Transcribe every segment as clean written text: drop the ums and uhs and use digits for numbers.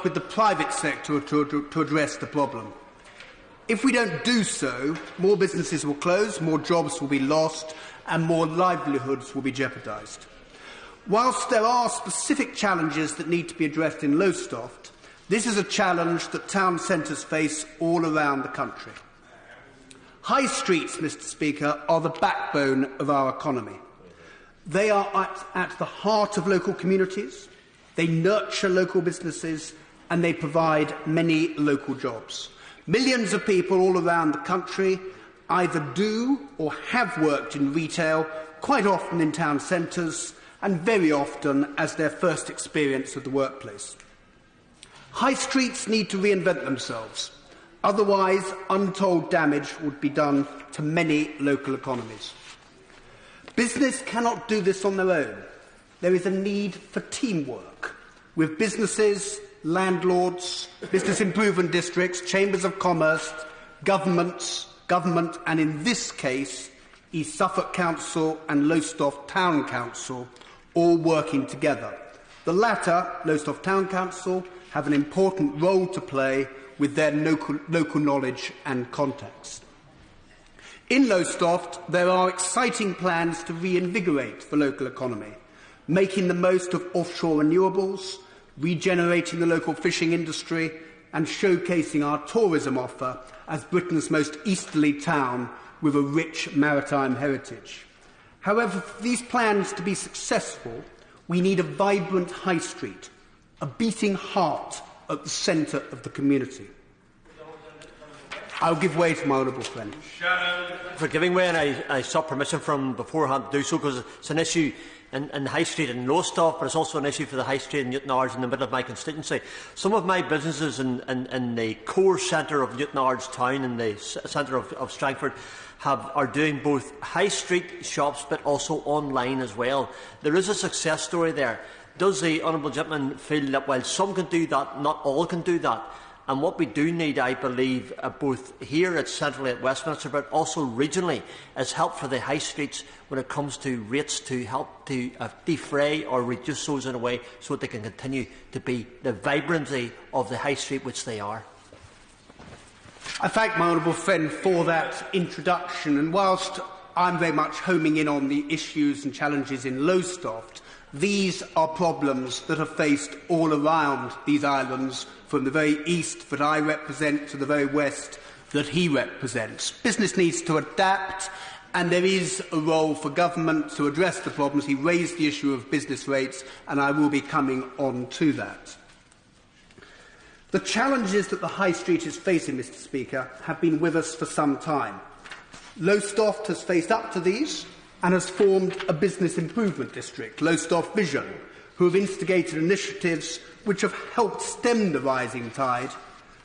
work with the private sector to address the problem. If we don't do so, more businesses will close, more jobs will be lost, and more livelihoods will be jeopardised. Whilst there are specific challenges that need to be addressed in Lowestoft, this is a challenge that town centres face all around the country. High streets, Mr. Speaker, are the backbone of our economy. They are at the heart of local communities, they nurture local businesses, and they provide many local jobs. Millions of people all around the country either do or have worked in retail, quite often in town centres, and very often as their first experience of the workplace. High streets need to reinvent themselves. Otherwise, untold damage would be done to many local economies. Business cannot do this on their own. There is a need for teamwork with businesses, landlords, business improvement districts, chambers of commerce, government, and in this case, East Suffolk Council and Lowestoft Town Council, all working together. The latter, Lowestoft Town Council, have an important role to play with their local knowledge and contacts. In Lowestoft, there are exciting plans to reinvigorate the local economy, making the most of offshore renewables, regenerating the local fishing industry, and showcasing our tourism offer as Britain's most easterly town with a rich maritime heritage. However, for these plans to be successful, we need a vibrant high street, a beating heart at the centre of the community. I'll give way to my honourable friend. For giving way, and I sought permission from beforehand to do so because it's an issue in High Street in Lowestoft, but it's also an issue for the High Street in Newtownards in the middle of my constituency. Some of my businesses in the core centre of Newtownards town, in the centre of Strangford, are doing both high street shops but also online as well. There is a success story there. Does the honourable gentleman feel that while some can do that, not all can do that? And what we do need, I believe, both here centrally at Westminster but also regionally, is help for the high streets when it comes to rates to help to defray or reduce those in a way so that they can continue to be the vibrancy of the high street which they are. I thank my honourable friend for that introduction, and whilst I'm very much homing in on the issues and challenges in Lowestoft, these are problems that are faced all around these islands, from the very east that I represent to the very west that he represents. Business needs to adapt, and there is a role for government to address the problems. He raised the issue of business rates, and I will be coming on to that. The challenges that the High Street is facing, Mr. Speaker, have been with us for some time. Lowestoft has faced up to these and has formed a business improvement district, Lowestoft Vision, who have instigated initiatives which have helped stem the rising tide,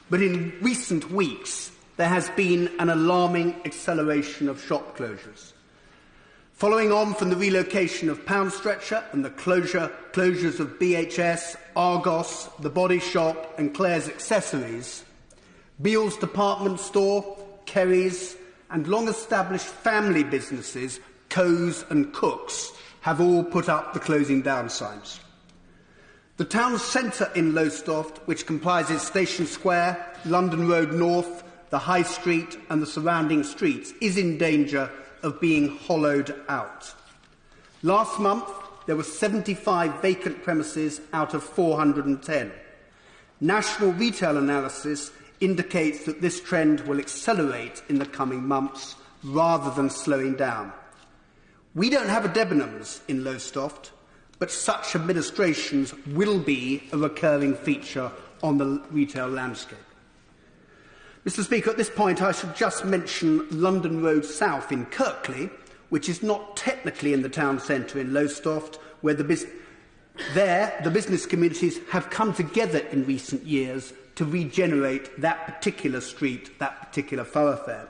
but in recent weeks there has been an alarming acceleration of shop closures. Following on from the relocation of Pound Stretcher and the closures of BHS, Argos, The Body Shop and Claire's Accessories, Beale's Department Store, Kerry's and long-established family businesses, Co's and Cook's, have all put up the closing down signs. The town centre in Lowestoft, which comprises Station Square, London Road North, the High Street and the surrounding streets, is in danger of being hollowed out. Last month, there were 75 vacant premises out of 410. National retail analysis indicates that this trend will accelerate in the coming months rather than slowing down. We don't have a Debenhams in Lowestoft, but such administrations will be a recurring feature on the retail landscape. Mr. Speaker, at this point I should just mention London Road South in Kirkley, which is not technically in the town centre in Lowestoft, where the business communities have come together in recent years to regenerate that particular street, that particular thoroughfare.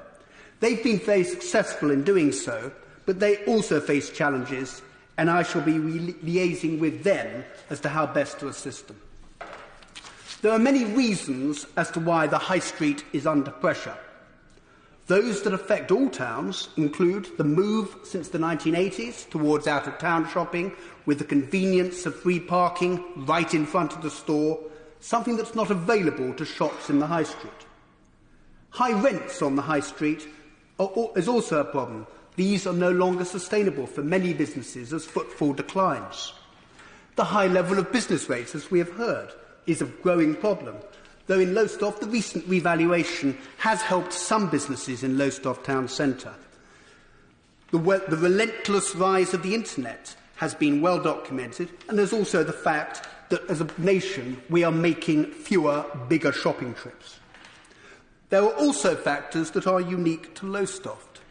They've been very successful in doing so, but they also face challenges, and I shall be liaising with them as to how best to assist them. There are many reasons as to why the High Street is under pressure. Those that affect all towns include the move since the 1980s towards out-of-town shopping, with the convenience of free parking right in front of the store, something that's not available to shops in the high street. High rents on the high street is also a problem. These are no longer sustainable for many businesses as footfall declines. The high level of business rates, as we have heard, is a growing problem, though in Lowestoft the recent revaluation has helped some businesses in Lowestoft town centre. The relentless rise of the internet has been well documented, and there's also the fact that as a nation we are making fewer, bigger shopping trips. There are also factors that are unique to Lowestoft,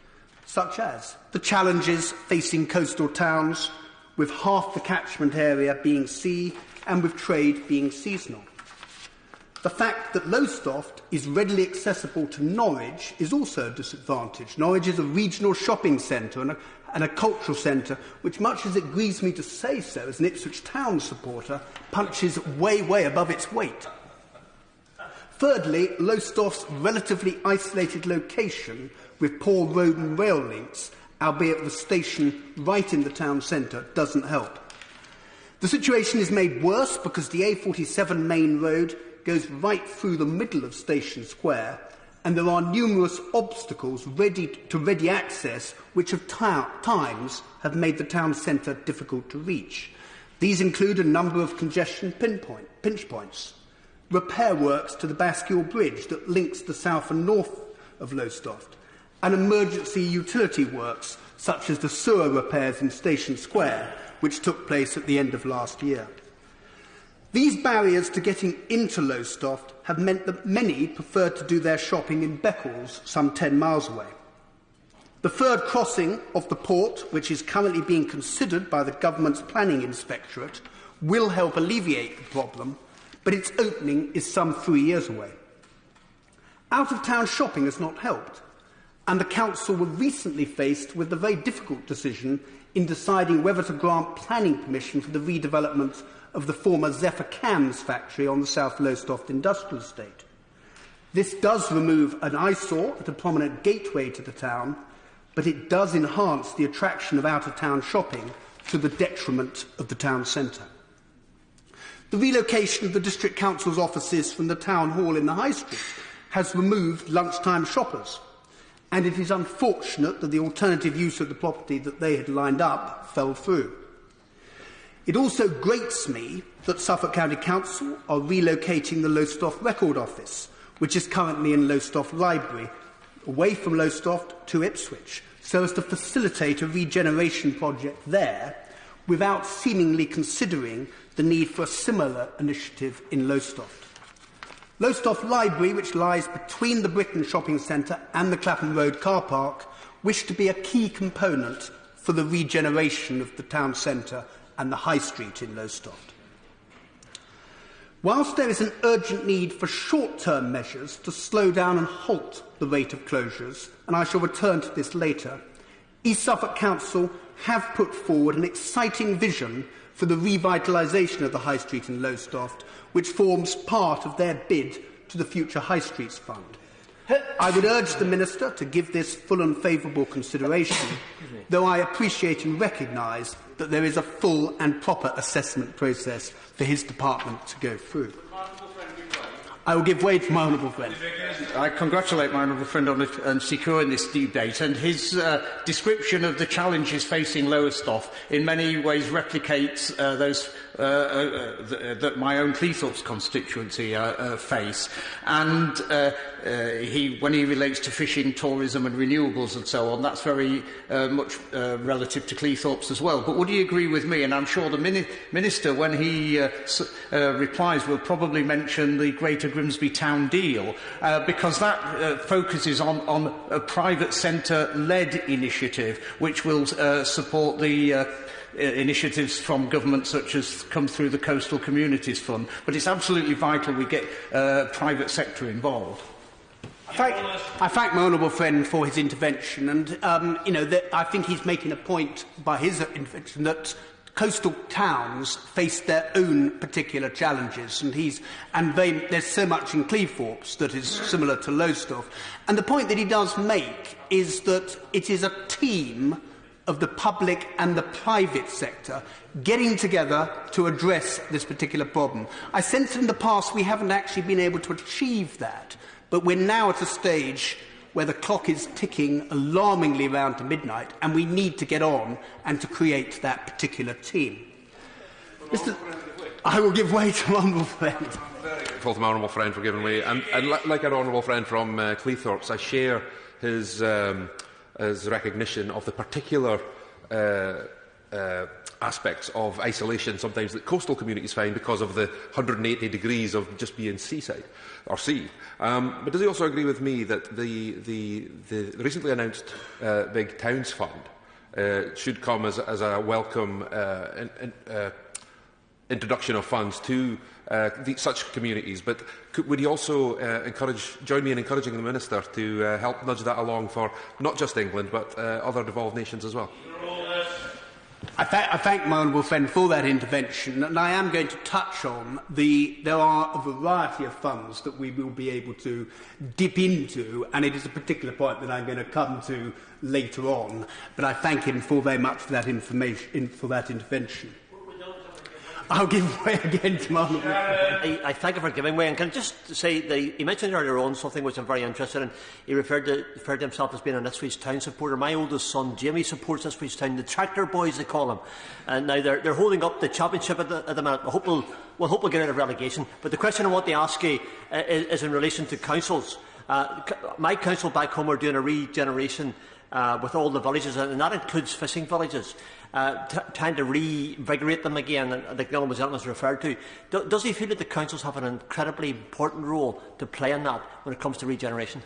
such as the challenges facing coastal towns, with half the catchment area being sea and with trade being seasonal. The fact that Lowestoft is readily accessible to Norwich is also a disadvantage. Norwich is a regional shopping centre and a cultural centre which, much as it grieves me to say so as an Ipswich Town supporter, punches way, way above its weight. Thirdly, Lowestoft's relatively isolated location with poor road and rail links, albeit the station right in the town centre, doesn't help. The situation is made worse because the A47 main road goes right through the middle of Station Square, and there are numerous obstacles to ready access which at times have made the town centre difficult to reach. These include a number of congestion pinch points, repair works to the Bascule Bridge that links the south and north of Lowestoft, and emergency utility works such as the sewer repairs in Station Square, which took place at the end of last year. These barriers to getting into Lowestoft have meant that many prefer to do their shopping in Beccles, some 10 miles away. The third crossing of the port, which is currently being considered by the government's planning inspectorate, will help alleviate the problem, but its opening is some 3 years away. Out-of-town shopping has not helped, and the council were recently faced with the very difficult decision in deciding whether to grant planning permission for the redevelopment of the former Zephyr Cams factory on the South Lowestoft industrial estate. This does remove an eyesore at a prominent gateway to the town, but it does enhance the attraction of out-of-town shopping to the detriment of the town centre. The relocation of the District Council's offices from the Town Hall in the High Street has removed lunchtime shoppers, and it is unfortunate that the alternative use of the property that they had lined up fell through. It also grates me that Suffolk County Council are relocating the Lowestoft Record Office, which is currently in Lowestoft Library, away from Lowestoft to Ipswich, so as to facilitate a regeneration project there without seemingly considering the need for a similar initiative in Lowestoft. Lowestoft Library, which lies between the Britain Shopping Centre and the Clapham Road car park, wish to be a key component for the regeneration of the town centre and the High Street in Lowestoft. Whilst there is an urgent need for short-term measures to slow down and halt the rate of closures, and I shall return to this later, East Suffolk Council have put forward an exciting vision for the revitalisation of the High Street in Lowestoft, which forms part of their bid to the Future High Streets Fund. I would urge the Minister to give this full and favourable consideration, though I appreciate and recognise that there is a full and proper assessment process for his department to go through. I will give way to my honourable friend. I congratulate my honourable friend on securing this debate, and his description of the challenges facing Lowestoft in many ways replicates those that my own Cleethorpes constituency face. And when he relates to fishing, tourism and renewables and so on, that's very much relative to Cleethorpes as well. But would he agree with me, and I'm sure the Minister, when he replies, will probably mention the Greater Grimsby Town Deal, because that focuses on a private sector-led initiative which will support the initiatives from government such as come through the Coastal Communities Fund. But it's absolutely vital we get private sector involved. I thank my honourable friend for his intervention, and I think he's making a point by his intervention that coastal towns face their own particular challenges, and there's so much in Cleethorpes that is similar to Lowestoft. And the point that he does make is that it is a team of the public and the private sector getting together to address this particular problem. I sense in the past we haven't actually been able to achieve that, but we're now at a stage where the clock is ticking alarmingly round to midnight, and we need to get on and to create that particular team. I will give way to my honourable friend. I'm very grateful to my honourable friend for giving way. And like our honourable friend from Cleethorpes, I share his recognition of the particular aspects of isolation sometimes that coastal communities find because of the 180 degrees of just being seaside or sea. But does he also agree with me that the recently announced Big Towns Fund should come as a welcome introduction of funds to such communities, but would he also join me in encouraging the Minister to help nudge that along for not just England but other devolved nations as well? I thank my honourable friend for that intervention, and I am going to touch on there are a variety of funds that we will be able to dip into, and it is a particular point that I'm going to come to later on, but I thank him very much for that intervention. I'll give way again to my honourable friend. I thank you for giving way. And can I just say, he mentioned earlier on something which I'm very interested in. He referred to himself as being an Ipswich Town supporter. My oldest son, Jamie, supports Ipswich Town, the Tractor Boys, they call them. And now they're holding up the championship at the minute. I hope we'll get out of relegation. But the question I want to ask you is in relation to councils. My council back home are doing a regeneration with all the villages, and that includes fishing villages, trying to reinvigorate them again, like the honourable gentleman has referred to. Does he feel that the councils have an incredibly important role to play in that when it comes to regeneration?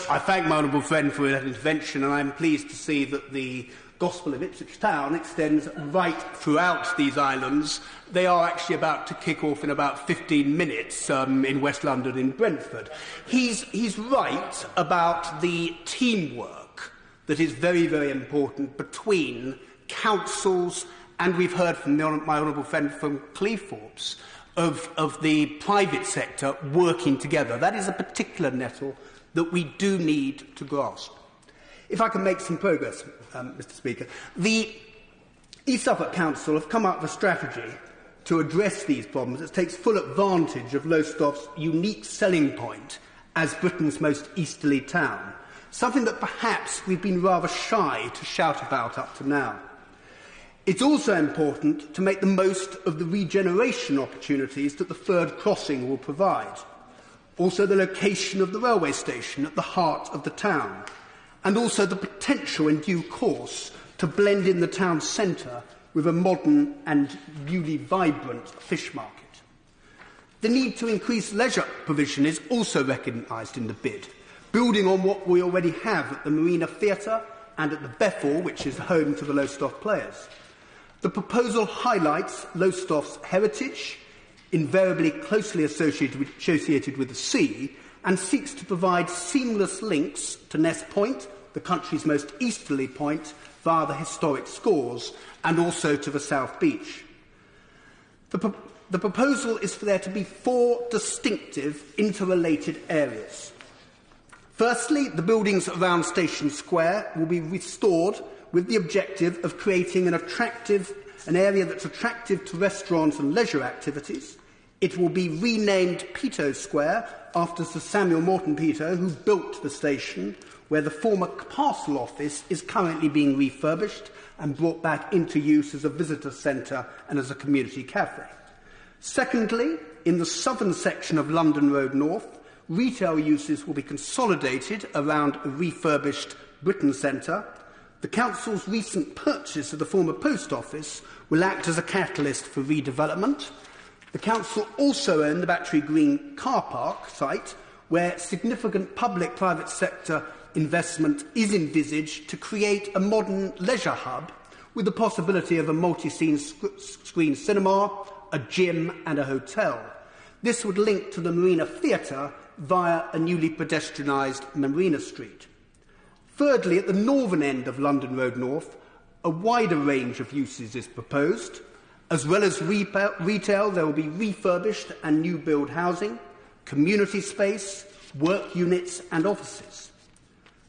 I thank my honourable friend for that intervention, and I'm pleased to see that the gospel of Ipswich Town extends right throughout these islands. They are actually about to kick off in about 15 minutes in West London in Brentford. He's right about the teamwork that is very, very important between councils, and we've heard from my honourable friend from Cleethorpes, of the private sector working together. That is a particular nettle that we do need to grasp. If I can make some progress, Mr. Speaker, the East Suffolk Council have come up with a strategy to address these problems that takes full advantage of Lowestoft's unique selling point as Britain's most easterly town, something that perhaps we've been rather shy to shout about up to now. It's also important to make the most of the regeneration opportunities that the third crossing will provide, also the location of the railway station at the heart of the town, and also the potential in due course to blend in the town centre with a modern and newly vibrant fish market. The need to increase leisure provision is also recognised in the bid, building on what we already have at the Marina Theatre and at the Bethel, which is home to the Lowestoft players. The proposal highlights Lowestoft's heritage, invariably closely associated with the sea, and seeks to provide seamless links to Ness Point, the country's most easterly point, via the historic Scores, and also to the South Beach. The proposal is for there to be 4 distinctive, interrelated areas. Firstly, the buildings around Station Square will be restored with the objective of creating an area that's attractive to restaurants and leisure activities. It will be renamed Peto Square after Sir Samuel Morton Peto, who built the station, where the former parcel office is currently being refurbished and brought back into use as a visitor centre and as a community cafe. Secondly, in the southern section of London Road North, retail uses will be consolidated around a refurbished Britain Centre. The Council's recent purchase of the former post office will act as a catalyst for redevelopment. The Council also own the Battery Green car park site, where significant public-private sector investment is to create a modern leisure hub with the possibility of a multi-screen cinema, a gym and a hotel. This would link to the Marina Theatre via a newly pedestrianised Marina Street. Thirdly, at the northern end of London Road North, a wider range of uses is proposed. As well as retail, there will be refurbished and new build housing, community space, work units and offices.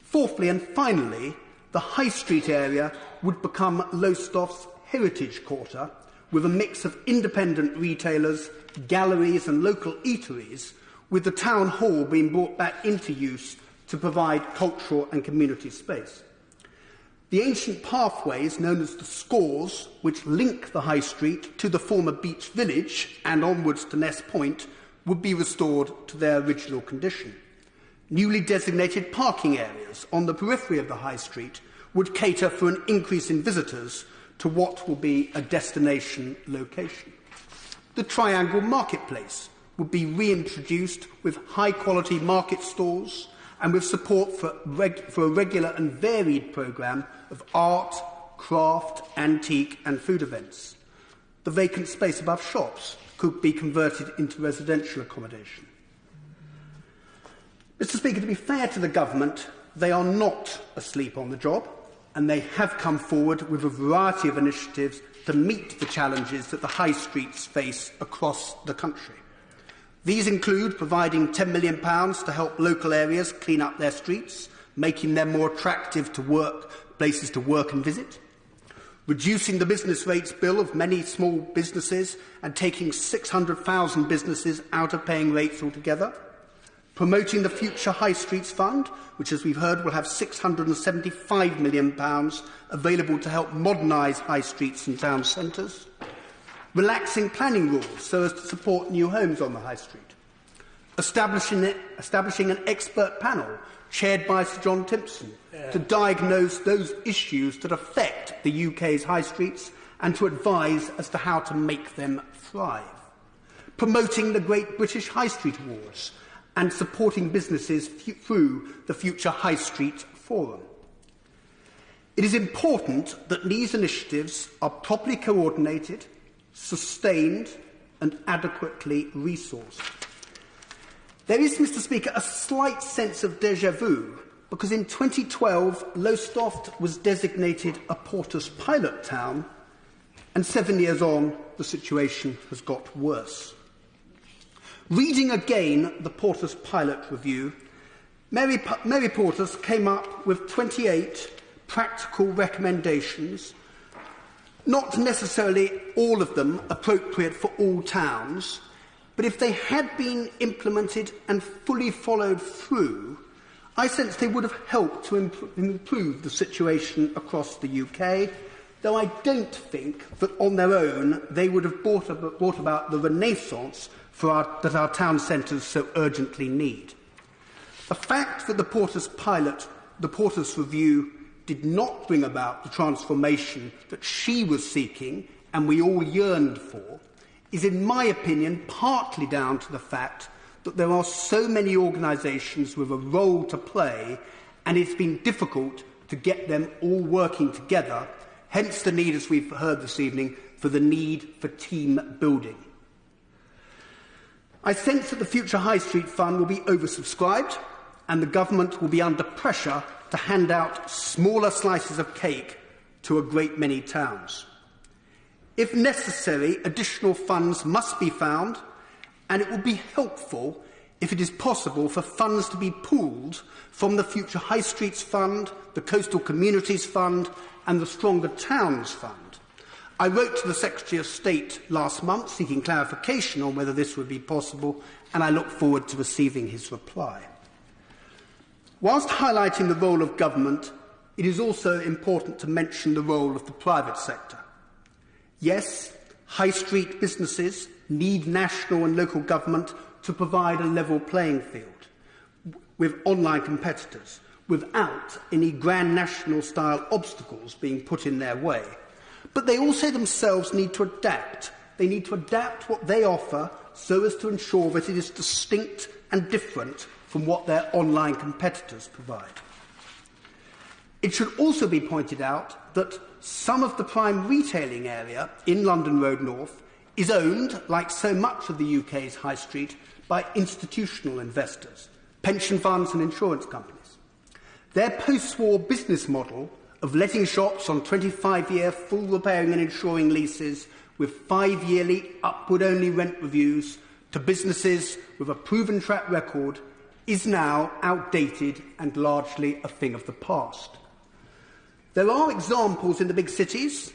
Fourthly and finally, the High Street area would become Lowestoft's heritage quarter, with a mix of independent retailers, galleries and local eateries, with the town hall being brought back into use to provide cultural and community space. The ancient pathways known as the scores, which link the High Street to the former beach village and onwards to Ness Point, would be restored to their original condition. Newly designated parking areas on the periphery of the High Street would cater for an increase in visitors to what will be a destination location. The Triangle Marketplace would be reintroduced with high-quality market stalls and with support for a regular and varied programme of art, craft, antique and food events. The vacant space above shops could be converted into residential accommodation. Mr. Speaker, to be fair to the Government, they are not asleep on the job, and they have come forward with a variety of initiatives to meet the challenges that the high streets face across the country. These include providing £10 million to help local areas clean up their streets, making them more attractive to places to work and visit, reducing the business rates bill of many small businesses and taking 600,000 businesses out of paying rates altogether, promoting the Future High Streets Fund, which, as we've heard, will have £675 million available to help modernise high streets and town centres, relaxing planning rules so as to support new homes on the high street, establishing an expert panel chaired by Sir John Timpson to diagnose those issues that affect the UK's high streets and to advise as to how to make them thrive, promoting the Great British High Street Awards and supporting businesses through the Future High Street Forum. It is important that these initiatives are properly coordinated, sustained and adequately resourced. There is, Mr. Speaker, a slight sense of déjà vu, because in 2012 Lowestoft was designated a Porter's pilot town, and 7 years on the situation has got worse. Reading again the Porter's Pilot Review, Mary Porter's came up with 28 practical recommendations, not necessarily all of them appropriate for all towns, but if they had been implemented and fully followed through, I sense they would have helped to improve the situation across the UK, though I don't think that on their own they would have brought about the renaissance that our town centres so urgently need. The fact that the Porter's Review did not bring about the transformation that she was seeking and we all yearned for is, in my opinion, partly down to the fact that there are so many organisations with a role to play and it's been difficult to get them all working together, hence the need, as we've heard this evening, for the need for team building. I sense that the Future High Street Fund will be oversubscribed and the Government will be under pressure to hand out smaller slices of cake to a great many towns. If necessary, additional funds must be found, and it would be helpful if it is possible for funds to be pooled from the Future High Streets Fund, the Coastal Communities Fund and the Stronger Towns Fund. I wrote to the Secretary of State last month seeking clarification on whether this would be possible, and I look forward to receiving his reply. Whilst highlighting the role of government, it is also important to mention the role of the private sector. Yes, high street businesses need national and local government to provide a level playing field with online competitors, without any grand national-style obstacles being put in their way. But they also themselves need to adapt. They need to adapt what they offer so as to ensure that it is distinct and different from what their online competitors provide. It should also be pointed out that some of the prime retailing area in London Road North is owned, like so much of the UK's high street, by institutional investors, pension funds and insurance companies. Their post-war business model of letting shops on 25-year full repairing and insuring leases with 5-yearly upward-only rent reviews to businesses with a proven track record is now outdated and largely a thing of the past. There are examples in the big cities,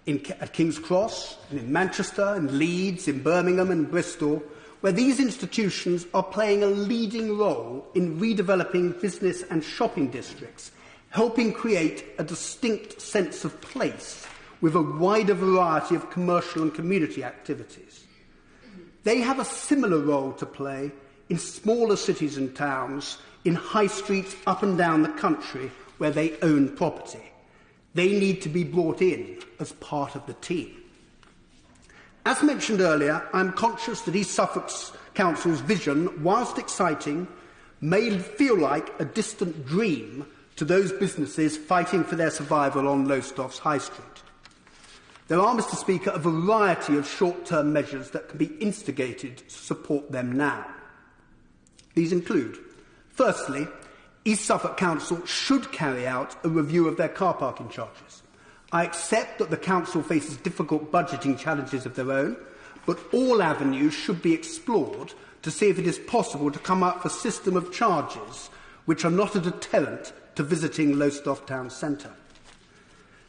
at King's Cross, in Manchester, in Leeds, in Birmingham and Bristol, where these institutions are playing a leading role in redeveloping business and shopping districts, helping create a distinct sense of place with a wider variety of commercial and community activities. They have a similar role to play in smaller cities and towns, in high streets up and down the country where they own property. They need to be brought in as part of the team. As mentioned earlier, I am conscious that East Suffolk Council's vision, whilst exciting, may feel like a distant dream to those businesses fighting for their survival on Lowestoft's High Street. There are, Mr. Speaker, a variety of short-term measures that can be instigated to support them now. These include, firstly, East Suffolk Council should carry out a review of their car parking charges. I accept that the Council faces difficult budgeting challenges of their own, but all avenues should be explored to see if it is possible to come up with a system of charges which are not a deterrent to visiting Lowestoft Town Centre.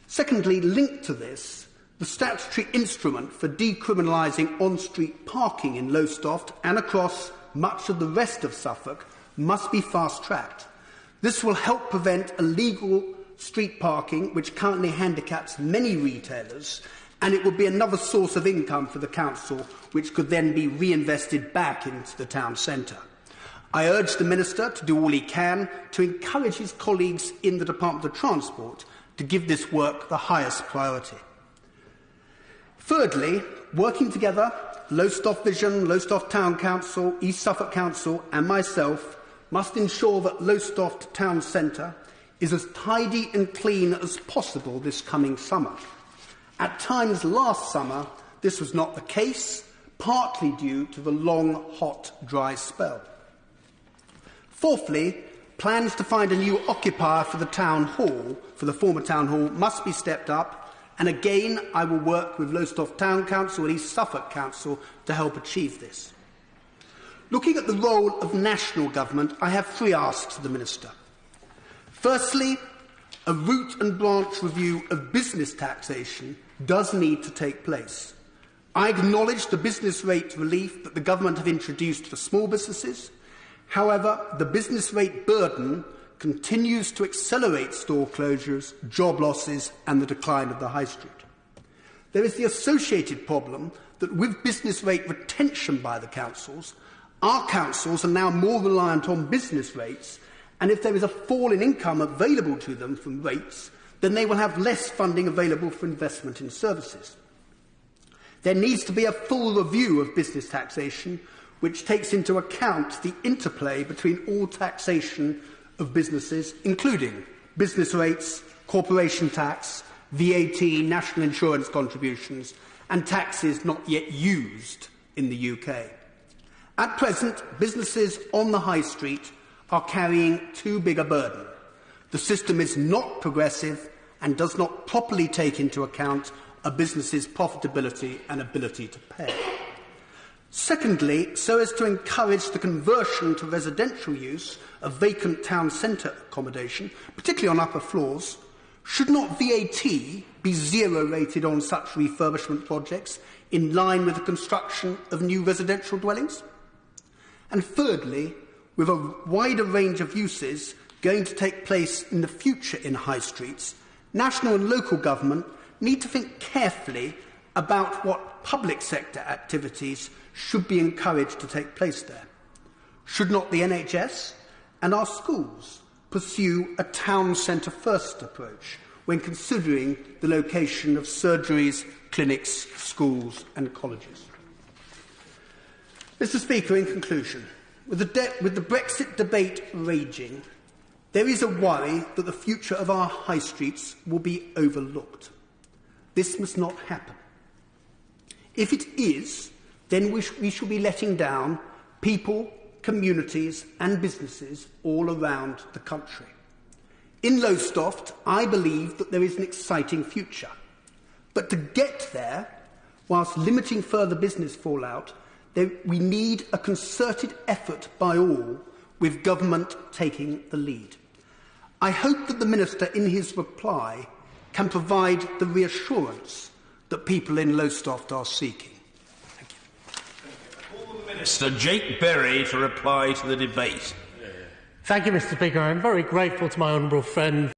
Secondly, linked to this, the statutory instrument for decriminalising on-street parking in Lowestoft and across much of the rest of Suffolk must be fast-tracked. This will help prevent illegal street parking, which currently handicaps many retailers, and it will be another source of income for the council, which could then be reinvested back into the town centre. I urge the Minister to do all he can to encourage his colleagues in the Department of Transport to give this work the highest priority. Thirdly, working together, Lowestoft Vision, Lowestoft Town Council, East Suffolk Council and myself must ensure that Lowestoft Town Centre is as tidy and clean as possible this coming summer. At times last summer, this was not the case, partly due to the long, hot, dry spell. Fourthly, plans to find a new occupier for the town hall, for the former town hall, must be stepped up, and again I will work with Lowestoft Town Council and East Suffolk Council to help achieve this. Looking at the role of national government, I have three asks to the Minister. Firstly, a root and branch review of business taxation does need to take place. I acknowledge the business rate relief that the government have introduced for small businesses. However, the business rate burden continues to accelerate store closures, job losses and the decline of the high street. There is the associated problem that with business rate retention by the councils, our councils are now more reliant on business rates, and if there is a fall in income available to them from rates, then they will have less funding available for investment in services. There needs to be a full review of business taxation, which takes into account the interplay between all taxation of businesses, including business rates, corporation tax, VAT, national insurance contributions, and taxes not yet used in the UK. At present, businesses on the high street are carrying too big a burden. The system is not progressive and does not properly take into account a business's profitability and ability to pay. Secondly, so as to encourage the conversion to residential use of vacant town centre accommodation, particularly on upper floors, should not VAT be zero rated on such refurbishment projects in line with the construction of new residential dwellings? And thirdly, with a wider range of uses going to take place in the future in high streets, national and local government need to think carefully about what public sector activities should be encouraged to take place there. Should not the NHS and our schools pursue a town centre first approach when considering the location of surgeries, clinics, schools and colleges? Mr. Speaker, in conclusion, with the Brexit debate raging, there is a worry that the future of our high streets will be overlooked. This must not happen. If it is, then we shall be letting down people, communities and businesses all around the country. In Lowestoft, I believe that there is an exciting future. But to get there, whilst limiting further business fallout, we need a concerted effort by all, with government taking the lead. I hope that the Minister, in his reply, can provide the reassurance that people in Lowestoft are seeking. Thank you. Minister Jake Berry to reply to the debate. Thank you, Mr. Speaker. I'm very grateful to my honourable friend